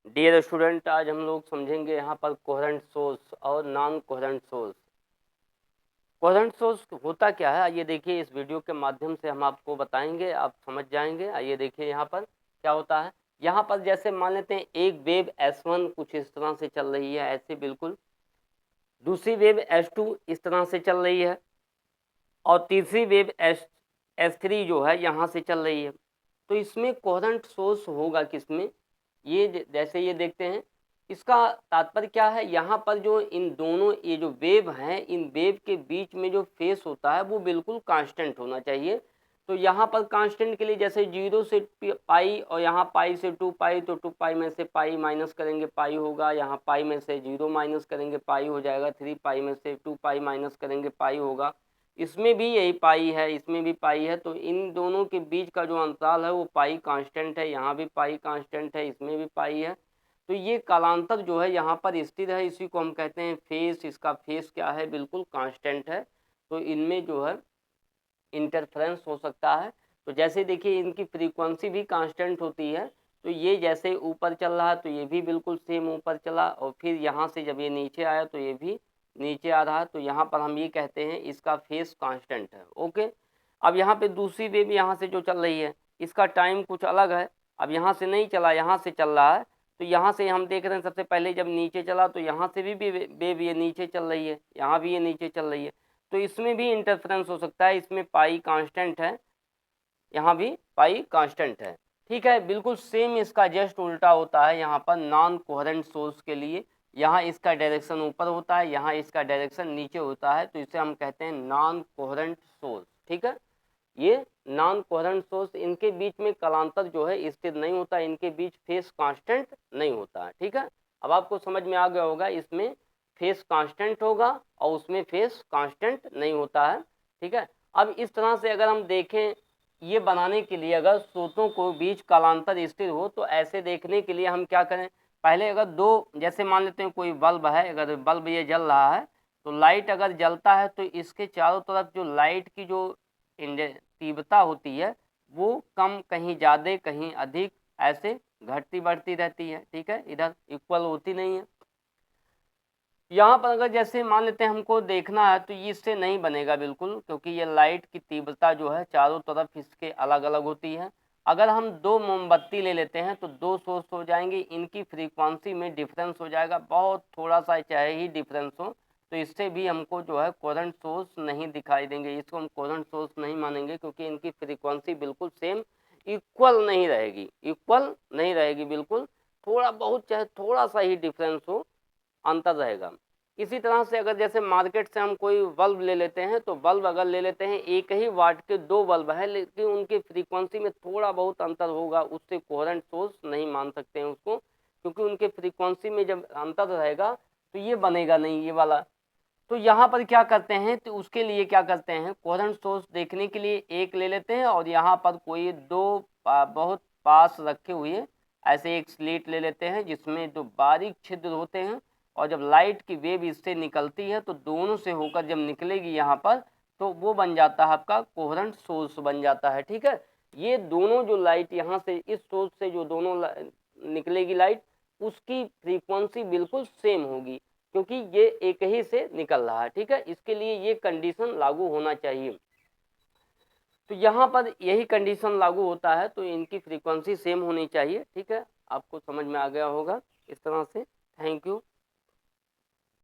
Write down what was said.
Dear student, आज हम लोग समझेंगे यहाँ पर कोहेरेंट सोर्स और non coherent source. Coherent source होता क्या है, आइए देखिए, इस वीडियो के माध्यम से हम आपको बताएंगे, आप समझ जाएंगे। आइए देखिए यहाँ पर क्या होता है। यहाँ पर जैसे मान लेते हैं एक वेव S1 कुछ इस तरह से चल रही है, ऐसे बिल्कुल। दूसरी वेव S2 इस तरह से चल रही है और तीसरी वेव S3 जो है यहाँ से चल रही है। तो इसमें कोहेरेंट सोर्स होगा किसमें, ये जैसे ये देखते हैं। इसका तात्पर्य क्या है, यहाँ पर जो इन दोनों ये जो वेव हैं, इन वेव के बीच में जो फेस होता है वो बिल्कुल कांस्टेंट होना चाहिए। तो यहाँ पर कांस्टेंट के लिए जैसे 0 से पाई और यहाँ पाई से 2 पाई, तो 2 पाई में से पाई माइनस करेंगे पाई होगा, यहाँ पाई में से 0 माइनस करेंगे पाई हो जाएगा, 3 पाई में से 2 पाई माइनस करेंगे पाई होगा। इसमें भी यही पाई है, इसमें भी पाई है, तो इन दोनों के बीच का जो अंतराल है वो पाई कांस्टेंट है। यहाँ भी पाई कांस्टेंट है, इसमें भी पाई है। तो ये कालांतर जो है यहाँ पर स्थिर है, इसी को हम कहते हैं फेस। इसका फेस क्या है, बिल्कुल कांस्टेंट है। तो इनमें जो है इंटरफ्रेंस हो सकता है। तो जैसे देखिए इनकी फ्रीक्वेंसी भी कांस्टेंट होती है। तो ये जैसे ऊपर चल रहा है तो ये भी बिल्कुल सेम ऊपर चला, और फिर यहाँ से जब ये नीचे आया तो ये भी नीचे आ रहा है। तो यहाँ पर हम ये कहते हैं इसका फेस कांस्टेंट है। ओके। अब यहाँ पे दूसरी वेव यहाँ से जो चल रही है, इसका टाइम कुछ अलग है। अब यहाँ से नहीं चला, यहाँ से चल रहा है। तो यहाँ से हम देख रहे हैं, सबसे पहले जब नीचे चला तो यहाँ से भी वेव ये नीचे चल रही है, यहाँ भी ये नीचे चल रही है। तो इसमें भी इंटरफ्रेंस हो सकता है। इसमें पाई कांस्टेंट है, यहाँ भी पाई कांस्टेंट है। ठीक है, बिल्कुल सेम इसका जस्ट उल्टा होता है यहाँ पर नॉन कोहेरेंट सोर्स के लिए। यहाँ इसका डायरेक्शन ऊपर होता है, यहाँ इसका डायरेक्शन नीचे होता है। तो इसे हम कहते हैं नॉन कोहेरेंट सोर्स। ठीक है, ये नॉन कोहेरेंट सोर्स, इनके बीच में कालांतर जो है स्थिर नहीं होता, इनके बीच फेस कांस्टेंट नहीं होता है। ठीक है, अब आपको समझ में आ गया होगा, इसमें फेस कांस्टेंट होगा और उसमें फेस कांस्टेंट नहीं होता है। ठीक है, अब इस तरह से अगर हम देखें, ये बनाने के लिए अगर स्रोतों को बीच कालांतर स्थिर हो तो ऐसे देखने के लिए हम क्या करें, पहले अगर दो, जैसे मान लेते हैं कोई बल्ब है, अगर बल्ब ये जल रहा है तो लाइट अगर जलता है तो इसके चारों तरफ जो लाइट की जो तीव्रता होती है वो कम, कहीं ज़्यादा कहीं अधिक, ऐसे घटती बढ़ती रहती है। ठीक है, इधर इक्वल होती नहीं है। यहाँ पर अगर जैसे मान लेते हैं हमको देखना है तो ये इससे नहीं बनेगा बिल्कुल, क्योंकि ये लाइट की तीव्रता जो है चारों तरफ इसके अलग अलग होती है। अगर हम दो मोमबत्ती ले लेते हैं तो दो सोर्स हो जाएंगे, इनकी फ्रीक्वेंसी में डिफरेंस हो जाएगा, बहुत थोड़ा सा चाहे ही डिफरेंस हो, तो इससे भी हमको जो है कोहेरेंट सोर्स नहीं दिखाई देंगे, इसको हम कोहेरेंट सोर्स नहीं मानेंगे, क्योंकि इनकी फ्रीक्वेंसी बिल्कुल सेम इक्वल नहीं रहेगी, इक्वल नहीं रहेगी बिल्कुल। थोड़ा बहुत चाहे थोड़ा सा ही डिफरेंस हो, अंतर रहेगा। इसी तरह से अगर जैसे मार्केट से हम कोई बल्ब ले लेते हैं, तो बल्ब अगर ले लेते हैं, एक ही वाट के दो बल्ब है, लेकिन उनकी फ्रीक्वेंसी में थोड़ा बहुत अंतर होगा, उससे कोहेरेंट सोर्स नहीं मान सकते हैं उसको, क्योंकि उनके फ्रीक्वेंसी में जब अंतर रहेगा तो ये बनेगा नहीं, ये वाला। तो यहाँ पर क्या करते हैं, तो उसके लिए क्या करते हैं, कोहेरेंट सोर्स देखने के लिए एक ले लेते हैं और यहाँ पर कोई दो बहुत पास रखे हुए ऐसे एक स्लीट ले लेते हैं, जिसमें जो बारीक छिद्र होते हैं, और जब लाइट की वेव इससे निकलती है तो दोनों से होकर जब निकलेगी यहाँ पर, तो वो बन जाता है आपका कोहेरेंट सोर्स बन जाता है। ठीक है, ये दोनों जो लाइट यहाँ से इस सोर्स से जो दोनों निकलेगी लाइट, उसकी फ्रीक्वेंसी बिल्कुल सेम होगी, क्योंकि ये एक ही से निकल रहा है। ठीक है, इसके लिए ये कंडीशन लागू होना चाहिए। तो यहाँ पर यही कंडीशन लागू होता है, तो इनकी फ्रीक्वेंसी सेम होनी चाहिए। ठीक है, आपको समझ में आ गया होगा इस तरह से। Thank you.